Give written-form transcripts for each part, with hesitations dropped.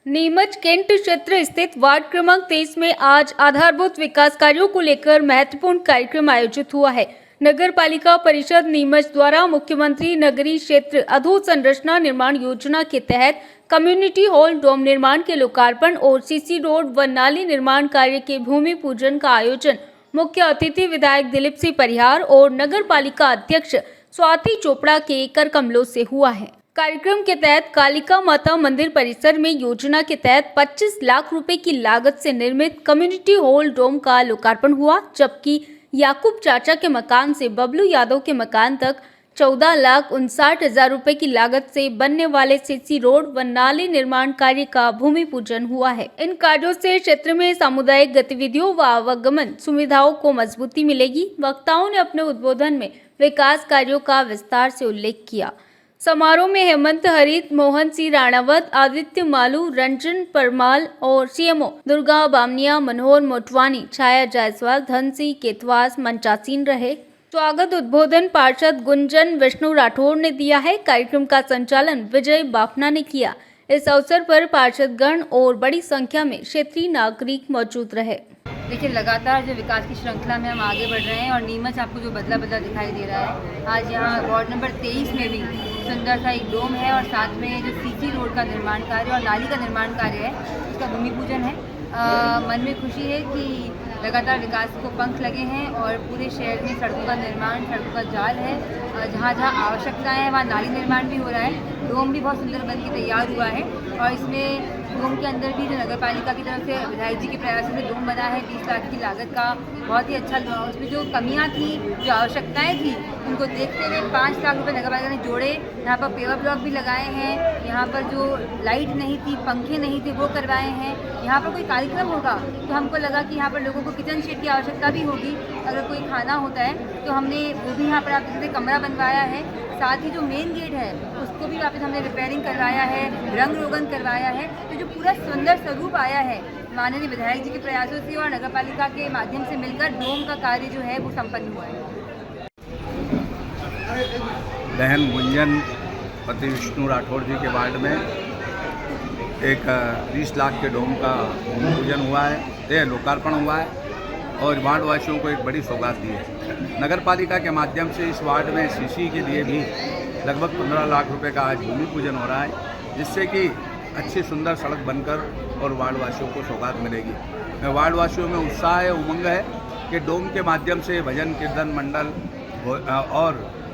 Neemuch cantt क्षेत्र स्थित ward क्रमांक 23 में आज आधारभूत विकास कार्यों को लेकर महत्वपूर्ण कार्यक्रम आयोजित हुआ है। नगर पालिका परिषद नीमच द्वारा मुख्यमंत्री नगरीय क्षेत्र अधोसंरचना निर्माण योजना के तहत कम्युनिटी हॉल डोम निर्माण के लोकार्पण और सीसी रोड व नाली निर्माण कार्य के भूमि पूजन का आयोजन मुख्य अतिथि विधायक दिलीप सिंह परिहार और नगर पालिका अध्यक्ष स्वाति चोपड़ा के कर कमलों से हुआ है। कार्यक्रम के तहत कालिका माता मंदिर परिसर में योजना के तहत 25 लाख रुपए की लागत से निर्मित कम्युनिटी हॉल डोम का लोकार्पण हुआ, जबकि याकूब चाचा के मकान से बबलू यादव के मकान तक 14,59,000 रुपए की लागत से बनने वाले सीसी रोड व नाले निर्माण कार्य का भूमि पूजन हुआ है। इन कार्यों से क्षेत्र में सामुदायिक गतिविधियों व आवागमन सुविधाओं को मजबूती मिलेगी। वक्ताओं ने अपने उद्बोधन में विकास कार्यों का विस्तार से उल्लेख किया। समारोह में हेमंत हरित, मोहन सिंह राणावत, आदित्य मालू, रंजन परमाल और सीएमओ दुर्गा बामनिया, मनोहर मोटवानी, छाया जायसवाल, धन सिंह केतवास मंचासीन रहे। स्वागत उद्बोधन पार्षद गुंजन विष्णु राठौर ने दिया है। कार्यक्रम का संचालन विजय बाफना ने किया। इस अवसर पर पार्षदगण और बड़ी संख्या में क्षेत्रीय नागरिक मौजूद रहे। देखिए, लगातार जो विकास की श्रृंखला में हम आगे बढ़ रहे हैं और नीमच आपको जो बदला बदला दिखाई दे रहा है। आज यहाँ वार्ड नंबर 23 में भी सुंदर सा एक डोम है और साथ में जो सीसी रोड का निर्माण कार्य और नाली का निर्माण कार्य है, उसका भूमि पूजन है। मन में खुशी है कि लगातार विकास को पंख लगे हैं और पूरे शहर में सड़कों का निर्माण, सड़कों का जाल है। जहाँ जहाँ आवश्यकताएं हैं वहाँ नाली निर्माण भी हो रहा है। डोम भी बहुत सुंदर बन के तैयार हुआ है और इसमें डोम के अंदर भी जो नगर पालिका की तरफ से विधायक जी के प्रयासों से डोम बना है 20 लाख की लागत का, बहुत ही अच्छा। उसमें जो कमियां थी, जो आवश्यकताएं थी, उनको देखते हुए 5 लाख रुपए नगर पालिका ने जोड़े। यहाँ पर पेवर ब्लॉक भी लगाए हैं। यहाँ पर जो लाइट नहीं थी, पंखे नहीं थे, वो करवाए हैं। यहाँ पर कोई कार्यक्रम होगा तो हमको लगा कि यहाँ पर लोगों को किचन शेड की आवश्यकता भी होगी। अगर कोई खाना होता है तो हमने वो भी यहाँ पर आप जैसे कमरा बनवाया है। साथ ही जो मेन गेट है उसको भी वापस हमने रिपेयरिंग करवाया है, रंग रोगन करवाया है। तो जो पूरा सुंदर स्वरूप आया है माननीय विधायक जी के प्रयासों से और नगर पालिका के माध्यम से मिलकर डोम का कार्य जो है वो संपन्न हुआ है। बहन गुंजन पति विष्णु राठौर जी के वार्ड में एक 20 लाख के डोम का भूमि पूजन हुआ है, लोकार्पण हुआ है और वार्ड वासियों को एक बड़ी सौगात दी है। नगर पालिका के माध्यम से इस वार्ड में सीसी के लिए भी लगभग 15 लाख रुपए का आज भूमि पूजन हो रहा है, जिससे कि अच्छी सुंदर सड़क बनकर और वार्ड वासियों को सौगात मिलेगी। वार्ड वासियों में उत्साह है, उमंग है कि डोम के माध्यम से भजन कीर्तन मंडल और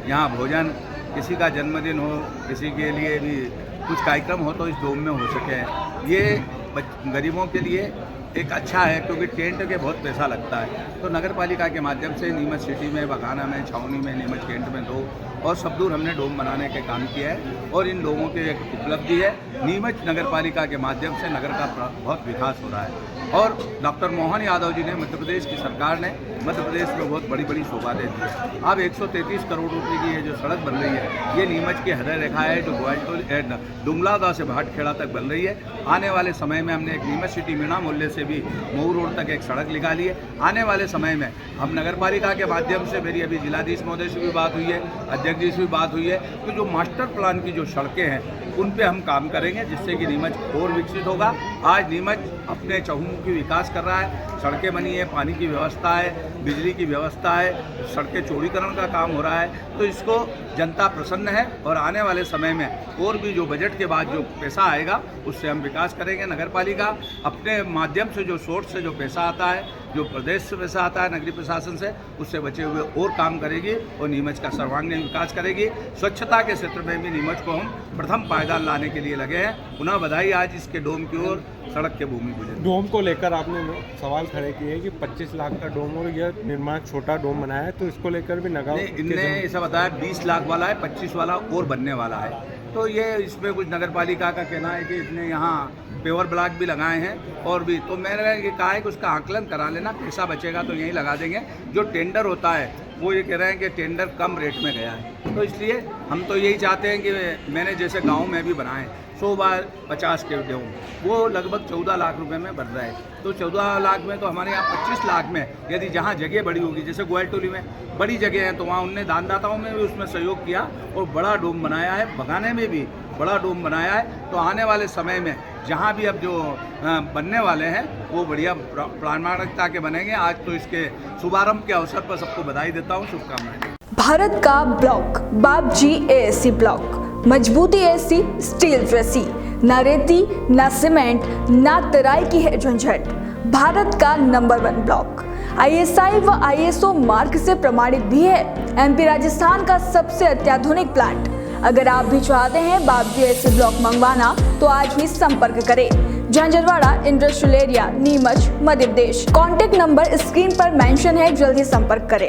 यहाँ भोजन, किसी का जन्मदिन हो, किसी के लिए भी कुछ कार्यक्रम हो तो इस डोम में हो सके। ये गरीबों के लिए एक अच्छा है, क्योंकि टेंट के बहुत पैसा लगता है। तो नगर पालिका के माध्यम से नीमच सिटी में, बघाना में, छावनी में, नीमच कैंट में 2 और सब दूर हमने डोम बनाने के काम किया है और इन डोमों की एक उपलब्धि है। नीमच नगर पालिका के माध्यम से नगर का बहुत विकास हो रहा है और डॉक्टर मोहन यादव जी ने, मध्य प्रदेश की सरकार ने मध्य प्रदेश में बहुत बड़ी बड़ी सौगातें दी है। अब 133 करोड़ रुपए की ये जो सड़क बन रही है, ये नीमच की हृदय रेखा है जो डुंगलादा से भाटखेड़ा तक बन रही है। आने वाले समय में हमने एक नीमच सिटी मीणा मोहल्ले से भी मऊ रोड तक एक सड़क निकाली है। आने वाले समय में हम नगर पालिका के माध्यम से, मेरी अभी जिलाधीश महोदय से भी बात हुई है, अध्यक्ष जी से भी बात हुई है कि जो मास्टर प्लान की जो सड़कें हैं उन पे हम काम करेंगे, जिससे कि नीमच और विकसित होगा। आज नीमच अपने चहुमुखी विकास कर रहा है। सड़कें बनी है, पानी की व्यवस्था है, बिजली की व्यवस्था है, सड़कें चौड़ीकरण का काम हो रहा है। तो इसको जनता प्रसन्न है और आने वाले समय में और भी जो बजट के बाद जो पैसा आएगा उससे हम विकास करेंगे। नगर पालिका अपने माध्यम से जो सोर्स से जो पैसा आता है, जो प्रदेश से पैसा आता है नगरीय प्रशासन से, उससे बचे हुए और काम करेगी और नीमच का सर्वांगीण विकास करेगी। स्वच्छता के क्षेत्र में भी नीमच को हम प्रथम पायदान लाने के लिए लगे हैं। पुनः बधाई आज इसके डोम की ओर सड़क के भूमि पूजन। डोम को लेकर आपने सवाल खड़े किए कि 25 लाख का डोम और यह निर्माण छोटा डोम बनाया है, तो इसको लेकर भी नगर इनने ऐसा बताया 20 लाख वाला है, 25 वाला और बनने वाला है। तो ये इसमें कुछ नगर पालिका का कहना है कि इसने यहाँ पेवर ब्लॉक भी लगाए हैं और भी, तो मैंने ये कहा है कि उसका आकलन करा लेना, पैसा बचेगा तो यहीं लगा देंगे। जो टेंडर होता है वो ये कह रहे हैं कि टेंडर कम रेट में गया है, तो इसलिए हम तो यही चाहते हैं कि मैंने जैसे गांव में भी बनाए 100/50 के डोम, वो लगभग 14 लाख रुपए में बन रहा है। तो 14 लाख में तो हमारे यहाँ 25 लाख में यदि जहाँ जगह बड़ी होगी, जैसे गोयलटोली में बड़ी जगह है, तो वहाँ उनने दानदाताओं में भी उसमें सहयोग किया और बड़ा डोम बनाया है, भगाने में भी बड़ा डोम बनाया है। तो आने वाले समय में जहाँ भी अब जो बनने वाले हैं वो बढ़िया प्रामाणिकता के बनेंगे। आज तो इसके शुभारंभ के अवसर पर सबको बधाई देता हूँ, शुभकामनाएं। भारत का ब्लॉक बाबजी एएससी ब्लॉक, मजबूती एसी स्टील जैसी, न रेती न सीमेंट न तराई की है झंझट। भारत का नंबर 1 ब्लॉक ISI व ISO मार्क से प्रमाणित भी है। MP राजस्थान का सबसे अत्याधुनिक प्लांट। अगर आप भी चाहते हैं बाबजी एसी ब्लॉक मंगवाना तो आज ही संपर्क करें। Jhanjharwada industrial area, Neemuch, Madhya Pradesh. Contact number screen पर मेंशन है, जल्दी संपर्क करें।